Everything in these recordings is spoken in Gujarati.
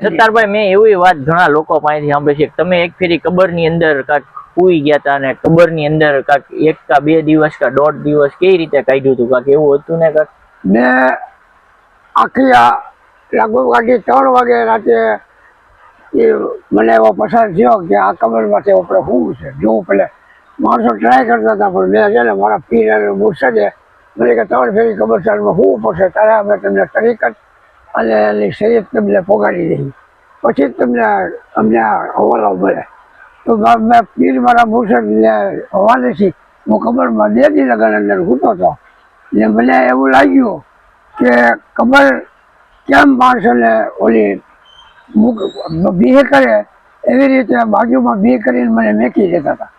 સત્તારભાઈ, મેં એવી વાત ઘણા લોકો પાસેથી સાંભળી છે કે તમે એક ફેરી કબરની અંદર કાંક પૂઈ ગયા હતા અને કબરની અંદર કાંક 1 કે 2 દિવસ કે 1.5 દિવસ કઈ રીતે કાઢ્યું હતું, કાંક એવું હતું ને? કાંક મેં આખી લગભગ 3 વાગે રાતે મને એવો પસાર થયો કે આ કબરમાંથી આપણે શું છે જોવું. પેલે માણસો ટ્રાય કરતા હતા પણ મેં છે ને મારા પીર અને મુર્શદે મને કે 3 ફેરી કબરસ્તાનમાં શું પડશે, ત્યારે અમે તમને તરીકત અને એની શરીયત તમને પોગાડી દઈ, પછી જ તમને અમને હવાલો મળે. તો મેં પીર મારા મુર્શદને હવાલેથી હું કબરમાં 2 દી લગન અંદર ઘૂંટો હતો ને મને એવું લાગ્યું કે કબર કેમ માણસોને ઓલી બી કરે એવી રીતે બાજુમાં બી કરીને મને મેકી દેતા હતા.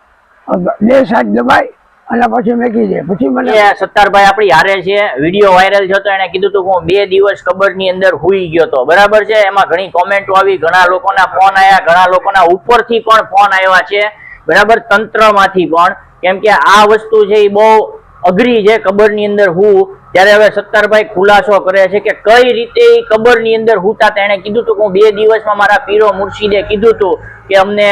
2 સાઈડ દબાઈ અને પછી મેકી દે. પછી મને સત્તારભાઈ આપણી હારે છે, વિડીયો વાયરલ થયો તો એને કીધું હતું કે હું 2 દિવસ કબરની અંદર હુઈ ગયો હતો, બરાબર છે. એમાં ઘણી કોમેન્ટો આવી, ઘણા લોકોના ફોન આવ્યા, ઘણા લોકોના ઉપરથી પણ ફોન આવ્યા છે, બરાબર, તંત્રમાંથી પણ, કેમ કે આ વસ્તુ છે એ બહુ અઘરી છે કબરની અંદર હું. ત્યારે હવે સત્તારભાઈ ખુલાસો કરે છે કે કઈ રીતે કબરની અંદર હુતા હતા. એને કીધું હતું કે હું 2 દિવસમાં મારા પીરો મુર્શીદે કીધું હતું કે અમને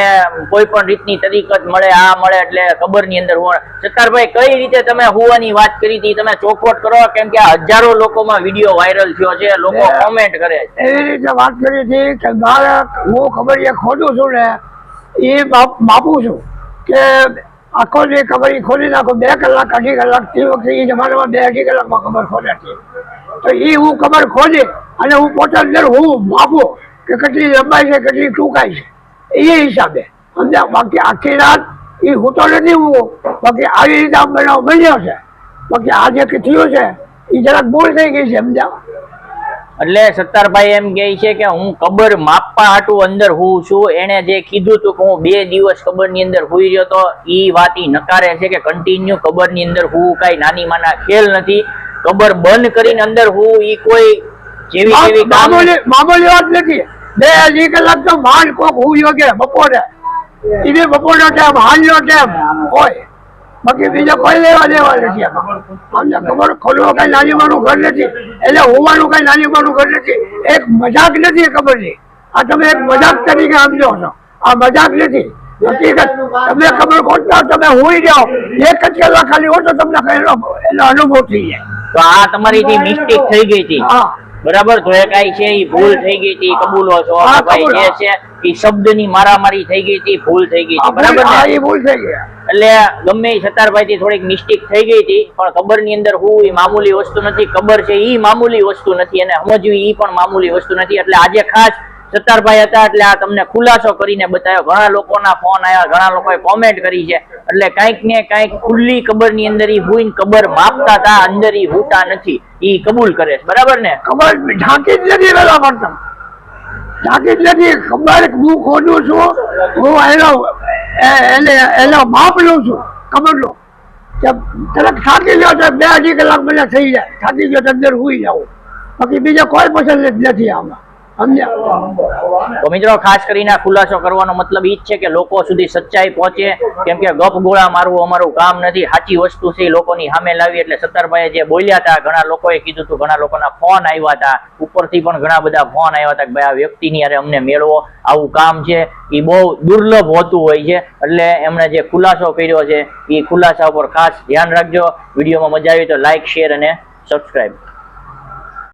કોઈ પણ રીતની તરીકત મળે, આ મળે એટલે કબરની અંદર હું. સત્તારભાઈ, કઈ રીતે તમે હુવાની વાત કરી હતી, તમે ચોખવટ કરો, કેમ કે હજારો લોકોમાં વિડીયો વાયરલ થયો છે, લોકો કોમેન્ટ કરે છે. એવી રીતે વાત કરી હતી કે મારે હું ખબર ખોદું છું ને એ માપું છું કે આખો જે કબર ખોલી નાખો 2 કલાક 2.5 કલાક. તે વખતે એ જમાનામાં 2-2.5 કલાકમાં કબર ખોદાતી. તો એ હું કબર ખોદી અને હું પોતે અંદર હું માપું કે કેટલી લંબાઈ છે, કેટલી ટૂંકાઈ છે, એ હિસાબે સમજ્યા. બાકી આખી રાત એ હોતો નથી હું. બાકી આવી રીતે આ બનાવ બન્યો છે. બાકી આ જે થયું છે એ જરાક ભૂલ થઈ ગઈ છે, સમજ્યા. એટલે સત્તારભાઈ એમ કહે છે કે હું કબર માપવા હાટું અંદર હું છું. એને જે કીધું હતું કે હું 2 દિવસ કબરની અંદર હુઈ રહ્યો તો એ વાત નકારે છે કે કન્ટિન્યુ કબરની અંદર હું કઈ નાની માના ખેલ નથી. કબર બંધ કરીને અંદર હું એ કોઈ જેવી જેવી મામૂલી વાત નથી. 2-2.5 કલાક તો માંડ કોક હુયો કે બપોરે, એ બપોરનો ટાઈમ, હાંજનો ટાઈમ હોય. બાકી બીજા કોઈ લેવા દેવા નથી. અમને ખબર ખોલવા કઈ નાની માનું ઘર નથી, એટલે હોવાનું કઈ નાની માનું ઘર નથી. એક મજાક નથી ખબરની. આ તમે એક મજાક તરીકે સમજો છો, આ મજાક નથી, હકીકત. તમે ખબર ખોટતા તમે હોઈ જાઓ 1 જ કલાક ખાલી હો તો તમને એનો અનુભવ થઈ જાય. તો આ તમારી મિસ્ટેક થઈ ગઈ હતી, બરાબર. તો એ કઈ છે એ ભૂલ થઈ ગઈ હતી, કબૂલો છો ભાઈ. જે છે એ શબ્દની મારામારી થઈ ગઈ હતી, ભૂલ થઈ ગઈ હતી, બરાબર ને? એ ભૂલ થઈ ગઈ. એટલે ગમે એ સત્તારભાઈ થી થોડીક મિસ્ટેક થઈ ગઈ હતી, પણ કબર ની અંદર હું એ મામૂલી વસ્તુ નથી. કબર છે એ મામૂલી વસ્તુ નથી, અને સમજવી એ પણ મામૂલી વસ્તુ નથી. એટલે આજે ખાસ સત્તારભાઈ હતા એટલે આ તમને ખુલાસો કરીને બતાવ્યો. ઘણા લોકોના ફોન આવ્યા, ઘણા લોકોએ કોમેન્ટ કરી છે. એટલે કઈક ને કઈક ખુલ્લી કબર ની અંદર હુઈને કબર માપતા હતા, અંદર હુતા નથી, એ કબૂલ કરે છે, બરાબર ને? કબર ઢાંકી જ નથી વેલા પડતા, ઢાંકી જ નથી. ખબર હું ખોદું છું, હું એનો માપ લઉં છું કબરનો. તરત થાકી ગયો તો 2-2.5 કલાક મને થઈ જાય, થાકી ગયો તો અંદર હુઈ જાઉં. બાકી બીજા કોઈ પસંદ નથી આમાં, સમજ્યા. તો મિત્રો, ખાસ કરીને ખુલાસો કરવાનો મતલબ ઈ જ છે કે લોકો સુધી સચ્ચાઈ પહોંચે, કેમ કે ગપ ગોળા મારવું અમારું કામ નથી. સાચી વસ્તુ છે એ લોકોની સામે લાવી. એટલે સત્તારભાઈએ જે બોલ્યા હતા, ઘણા લોકોએ કીધું હતું, ઘણા લોકોના ફોન આવ્યા હતા, ઉપરથી પણ ઘણા બધા ફોન આવ્યા હતા કે ભાઈ આ વ્યક્તિની યારે અમને મેળવો, આવું કામ છે એ બહુ દુર્લભ હોતું હોય છે. એટલે એમણે જે ખુલાસો કર્યો છે એ ખુલાસા ઉપર ખાસ ધ્યાન રાખજો. વિડીયોમાં મજા આવી તો લાઈક, શેર અને સબસ્ક્રાઈબ.